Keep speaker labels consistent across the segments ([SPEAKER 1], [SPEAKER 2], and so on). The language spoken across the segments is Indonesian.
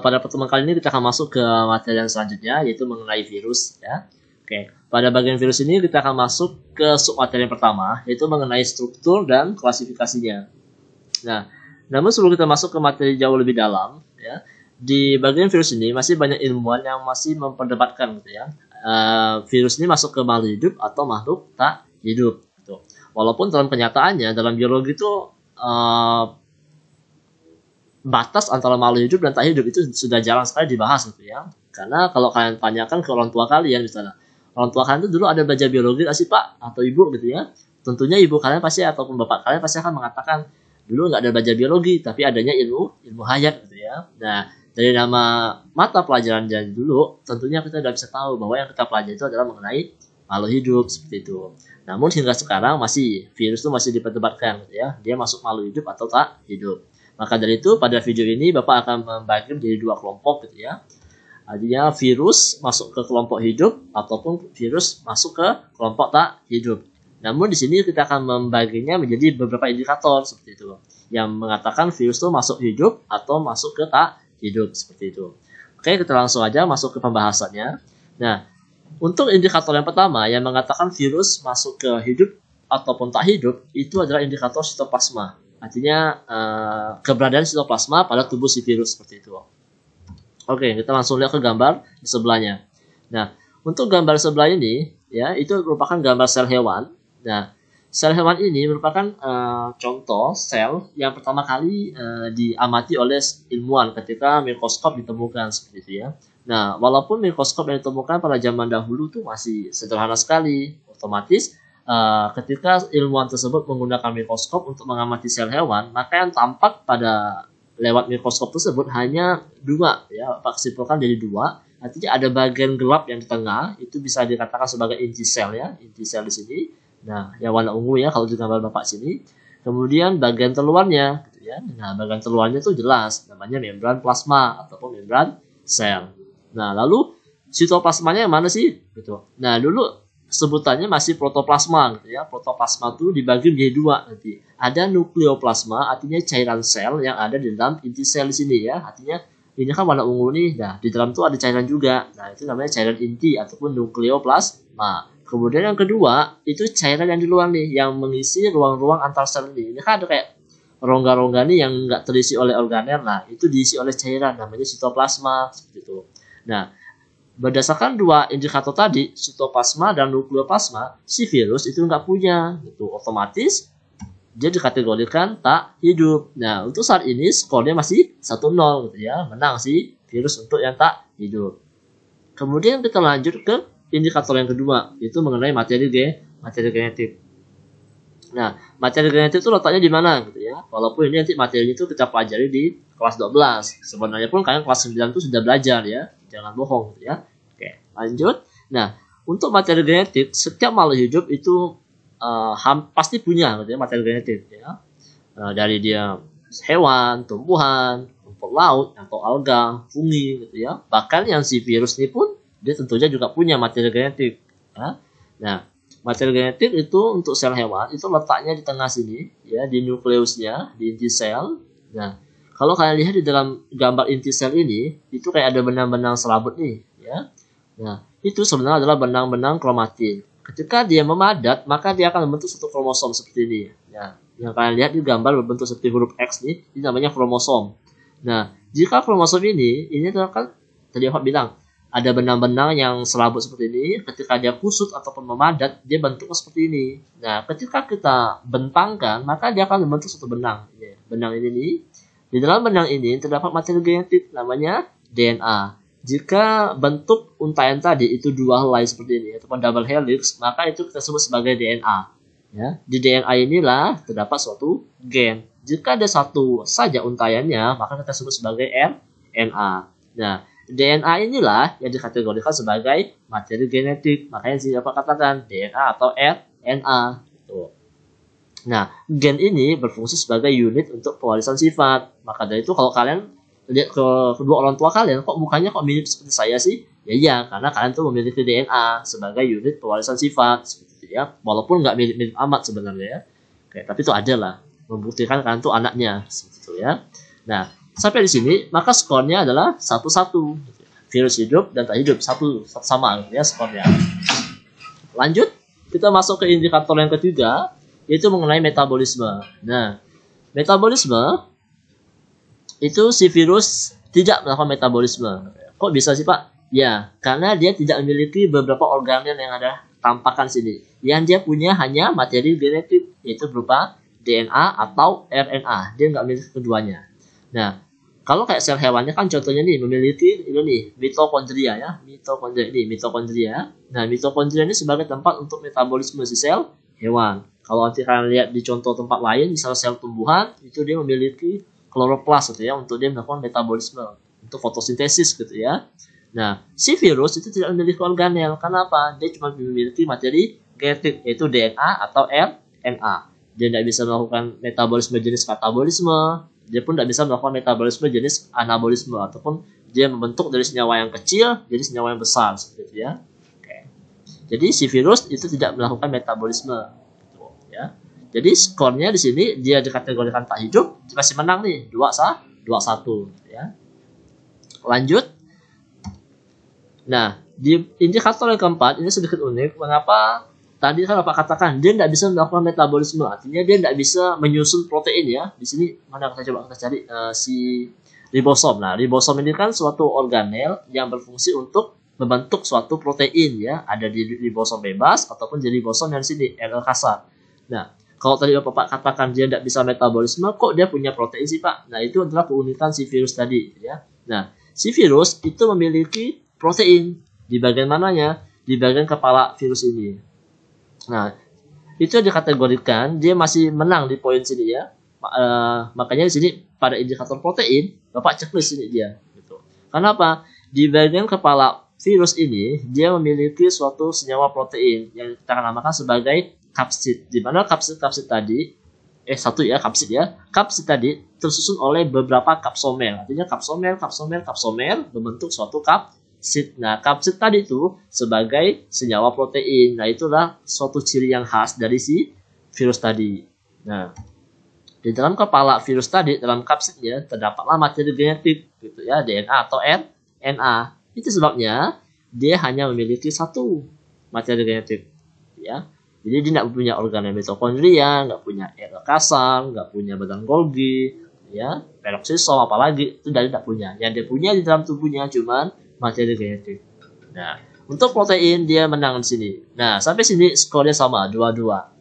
[SPEAKER 1] pada pertemuan kali ini kita akan masuk ke materi yang selanjutnya, yaitu mengenai virus ya. Oke, pada bagian virus ini kita akan masuk ke submateri yang pertama, yaitu mengenai struktur dan klasifikasinya. Nah, namun sebelum kita masuk ke materi jauh lebih dalam ya, di bagian virus ini masih banyak ilmuwan yang masih memperdebatkan gitu ya. Virus ini masuk ke makhluk hidup atau makhluk tak hidup gitu. Walaupun dalam kenyataannya dalam biologi itu batas antara makhluk hidup dan tak hidup itu sudah jarang sekali dibahas gitu ya. Karena kalau kalian tanyakan ke orang tua kalian misalnya, orang tua kalian itu dulu ada belajar biologi nggak sih Pak atau Ibu gitu ya. Tentunya ibu kalian pasti ataupun bapak kalian pasti akan mengatakan dulu nggak ada belajar biologi, tapi adanya ilmu hayat gitu ya. Nah, dari nama mata pelajaran dari dulu, tentunya kita sudah bisa tahu bahwa yang kita pelajari itu adalah mengenai makhluk hidup seperti itu. Namun hingga sekarang virus itu masih diperdebatkan gitu ya. Dia masuk makhluk hidup atau tak hidup. Maka dari itu pada video ini Bapak akan membagi menjadi dua kelompok gitu ya. Artinya virus masuk ke kelompok hidup ataupun virus masuk ke kelompok tak hidup. Namun di sini kita akan membaginya menjadi beberapa indikator seperti itu yang mengatakan virus itu masuk hidup atau masuk ke tak hidup seperti itu. Oke, kita langsung aja masuk ke pembahasannya. Nah, untuk indikator yang pertama yang mengatakan virus masuk ke hidup ataupun tak hidup itu adalah indikator sitoplasma. Artinya keberadaan sitoplasma pada tubuh si virus seperti itu. Oke, kita langsung lihat ke gambar di sebelahnya. Nah, untuk gambar sebelah ini ya itu merupakan gambar sel hewan. Nah, sel hewan ini merupakan contoh sel yang pertama kali diamati oleh ilmuwan ketika mikroskop ditemukan seperti itu ya. Nah, walaupun mikroskop yang ditemukan pada zaman dahulu tuh masih sederhana sekali, otomatis ketika ilmuwan tersebut menggunakan mikroskop untuk mengamati sel hewan, maka yang tampak pada lewat mikroskop tersebut hanya dua ya, kesimpulan dari dua. Artinya ada bagian gelap yang di tengah, itu bisa dikatakan sebagai inti sel ya, inti sel di sini. Nah, yang warna ungu ya kalau di gambar Bapak sini. Kemudian bagian teluarnya gitu ya. Nah, bagian teluarnya itu jelas namanya membran plasma ataupun membran sel. Nah, lalu sitoplasmanya yang mana sih? Gitu. Nah, dulu sebutannya masih protoplasma gitu ya. Protoplasma itu dibagi menjadi dua nanti. Ada nukleoplasma, artinya cairan sel yang ada di dalam inti sel di sini ya. Artinya ini kan warna ungu nih. Nah, di dalam itu ada cairan juga. Nah, itu namanya cairan inti ataupun nukleoplasma. Kemudian yang kedua, itu cairan yang di luar nih, yang mengisi ruang-ruang antar sel ini. Ini kan ada kayak rongga-rongga nih yang nggak terisi oleh organel. Nah, itu diisi oleh cairan, namanya sitoplasma. Seperti itu. Nah, berdasarkan dua indikator tadi, sitoplasma dan nukleoplasma, si virus itu nggak punya. Gitu. Otomatis, dia dikategorikan tak hidup. Nah, untuk saat ini skornya masih 1-0 gitu ya. Menang si virus untuk yang tak hidup. Kemudian kita lanjut ke indikator yang kedua, yaitu mengenai materi genetik. Nah, materi genetik itu letaknya di mana gitu ya. Walaupun ini nanti materinya itu kita pelajari di kelas 12. Sebenarnya pun kalian kelas 9 itu sudah belajar ya. Jangan bohong gitu ya. Oke, lanjut. Nah, untuk materi genetik, setiap makhluk hidup itu pasti punya gitu ya, materi genetik ya. Dari dia hewan, tumbuhan, rumput laut atau alga, fungi gitu ya. Bahkan yang si virus ini pun dia tentunya juga punya materi genetik. Ya. Nah, materi genetik itu untuk sel hewan itu letaknya di tengah sini, ya di nukleusnya, di inti sel. Nah, kalau kalian lihat di dalam gambar inti sel ini, itu kayak ada benang-benang serabut nih, ya. Nah, itu sebenarnya adalah benang-benang kromatin. Ketika dia memadat, maka dia akan membentuk satu kromosom seperti ini. Ya, yang kalian lihat di gambar berbentuk seperti huruf X nih, ini namanya kromosom. Nah, jika kromosom ini adalah kan tadi aku bilang ada benang-benang yang serabut seperti ini, ketika dia kusut ataupun memadat, dia bentuknya seperti ini. Nah, ketika kita bentangkan, maka dia akan membentuk satu benang. Ya, benang ini nih. Di dalam benang ini terdapat materi genetik, namanya DNA. Jika bentuk untaian tadi itu dua helai seperti ini, ataupun double helix, maka itu kita sebut sebagai DNA. Ya, di DNA inilah terdapat suatu gen. Jika ada satu saja untaiannya, maka kita sebut sebagai RNA. Nah, DNA inilah yang dikategorikan sebagai materi genetik. Makanya sih dapat katakan DNA atau RNA. Tuh. Nah, gen ini berfungsi sebagai unit untuk pewarisan sifat. Maka dari itu kalau kalian lihat ke kedua orang tua kalian, kok mukanya kok mirip seperti saya sih? Ya iya, karena kalian tuh memiliki DNA sebagai unit pewarisan sifat. Seperti itu ya. Walaupun nggak mirip-mirip amat sebenarnya ya. Oke, tapi itu ada lah. Membuktikan kalian tuh anaknya. Seperti itu ya. Nah, sampai di sini, maka skornya adalah 1-1. Virus hidup dan tak hidup satu sama ya skornya. Lanjut, kita masuk ke indikator yang ketiga, yaitu mengenai metabolisme. Nah, metabolisme itu si virus tidak melakukan metabolisme. Kok bisa sih Pak? Ya, karena dia tidak memiliki beberapa organel yang ada tampakkan sini. Yang dia punya hanya materi genetik, yaitu berupa DNA atau RNA. Dia nggak memiliki keduanya. Nah, kalau kayak sel hewannya kan contohnya nih memiliki ini nih mitokondria ya, mitokondria. Nah, mitokondria ini sebagai tempat untuk metabolisme si sel hewan. Kalau nanti kalian lihat di contoh tempat lain, misalnya sel tumbuhan, itu dia memiliki kloroplas gitu ya, untuk dia melakukan metabolisme, untuk fotosintesis gitu ya. Nah, si virus itu tidak memiliki organel. Kenapa? Dia cuma memiliki materi genetik, yaitu DNA atau RNA. Dia tidak bisa melakukan metabolisme jenis katabolisme. Dia pun tidak bisa melakukan metabolisme jenis anabolisme, ataupun dia membentuk dari senyawa yang kecil jadi senyawa yang besar seperti itu ya. Oke. Jadi si virus itu tidak melakukan metabolisme gitu, ya. Jadi skornya di sini dia dikategorikan tak hidup, masih menang nih 2-1 gitu ya. Lanjut. Nah, di indikator yang keempat ini sedikit unik. Mengapa tadi kan Bapak katakan dia tidak bisa melakukan metabolisme, artinya dia tidak bisa menyusun protein ya. Di sini mana kita coba kita cari si ribosom. Nah, ribosom ini kan suatu organel yang berfungsi untuk membentuk suatu protein ya. Ada di ribosom bebas ataupun di ribosom yang di sini RL kasar. Nah, kalau tadi Bapak katakan dia tidak bisa metabolisme, kok dia punya protein sih Pak? Nah, itu adalah keunikan si virus tadi ya. Nah, si virus itu memiliki protein di bagian mananya? Di bagian kepala virus ini. Nah, itu dikategorikan dia masih menang di poin sini ya. Makanya di sini pada indikator protein Bapak checklist ini dia gitu. Kenapa? Di bagian kepala virus ini dia memiliki suatu senyawa protein yang kita akan namakan sebagai kapsid. Di mana kapsid tadi kapsid ya. Kapsid tadi tersusun oleh beberapa kapsomer. Artinya kapsomer membentuk suatu kapsid. Nah, kapsid tadi itu sebagai senyawa protein. Nah, itulah suatu ciri yang khas dari si virus tadi. Nah, di dalam kepala virus tadi, dalam kapsidnya terdapatlah materi genetik gitu ya, DNA atau RNA. Itu sebabnya dia hanya memiliki satu materi genetik ya. Jadi dia tidak punya organel mitokondria, nggak punya RNA kasar, nggak punya badan Golgi, ya, peroksisom apalagi itu dia tidak punya. Yang dia punya di dalam tubuhnya cuman materi genetik. Nah, untuk protein dia menang di sini. Nah, sampai sini skornya sama 2-2.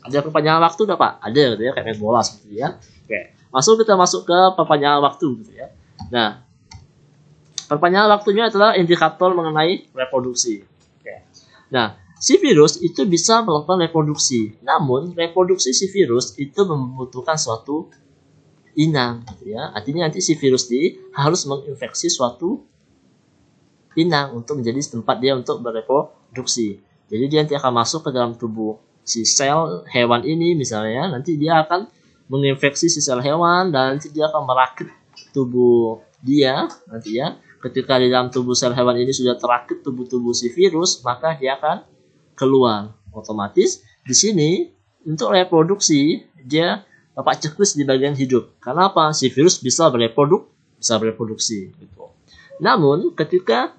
[SPEAKER 1] Ada perpanjangan waktu enggak, Pak? Ada gitu ya, kayak main bola seperti ya. Oke. Kita masuk ke perpanjangan waktu gitu ya. Nah, perpanjangan waktunya adalah indikator mengenai reproduksi. Oke. Nah, si virus itu bisa melakukan reproduksi. Namun, reproduksi si virus itu membutuhkan suatu inang gitu ya. Artinya nanti si virus ini harus menginfeksi suatu inang untuk menjadi tempat dia untuk bereproduksi. Jadi dia nanti akan masuk ke dalam tubuh si sel hewan ini misalnya, nanti dia akan menginfeksi si sel hewan dan nanti dia akan merakit tubuh dia nanti ya. Ketika di dalam tubuh sel hewan ini sudah terakit tubuh si virus, maka dia akan keluar. Otomatis di sini untuk reproduksi dia Bapak checklist di bagian hidup. Karena apa? Si virus bisa bereproduksi. Gitu. Namun ketika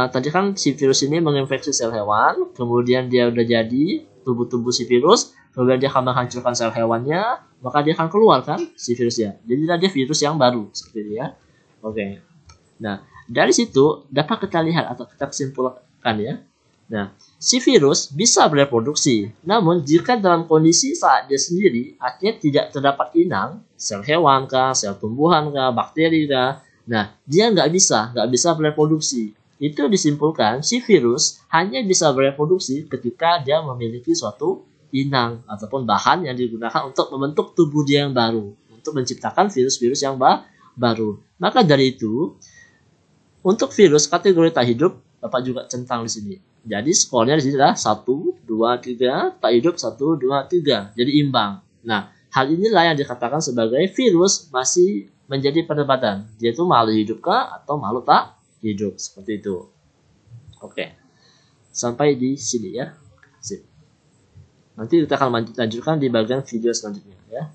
[SPEAKER 1] tadi kan si virus ini menginfeksi sel hewan, kemudian dia udah jadi tubuh si virus, kemudian dia akan menghancurkan sel hewannya, maka dia akan keluar kan si virusnya. Jadi dia virus yang baru seperti ini ya. Oke. Nah, dari situ dapat kita lihat atau kita simpulkan ya. Nah, si virus bisa bereproduksi, namun jika dalam kondisi saat dia sendiri, artinya tidak terdapat inang, sel hewan kah, sel tumbuhan kah, bakteri kah, nah dia nggak bisa bereproduksi. Itu disimpulkan si virus hanya bisa bereproduksi ketika dia memiliki suatu inang ataupun bahan yang digunakan untuk membentuk tubuh dia yang baru, untuk menciptakan virus-virus yang baru. Maka dari itu, untuk virus kategori tak hidup, Bapak juga centang di sini. Jadi skornya di sini adalah 1, 2, 3, tak hidup 1, 2, 3. Jadi imbang. Nah, hal inilah yang dikatakan sebagai virus masih menjadi perdebatan. Dia itu makhluk hidup kah atau makhluk tak hidup. Seperti itu. Oke. Sampai di sini ya. Sip. Nanti kita akan lanjutkan di bagian video selanjutnya ya.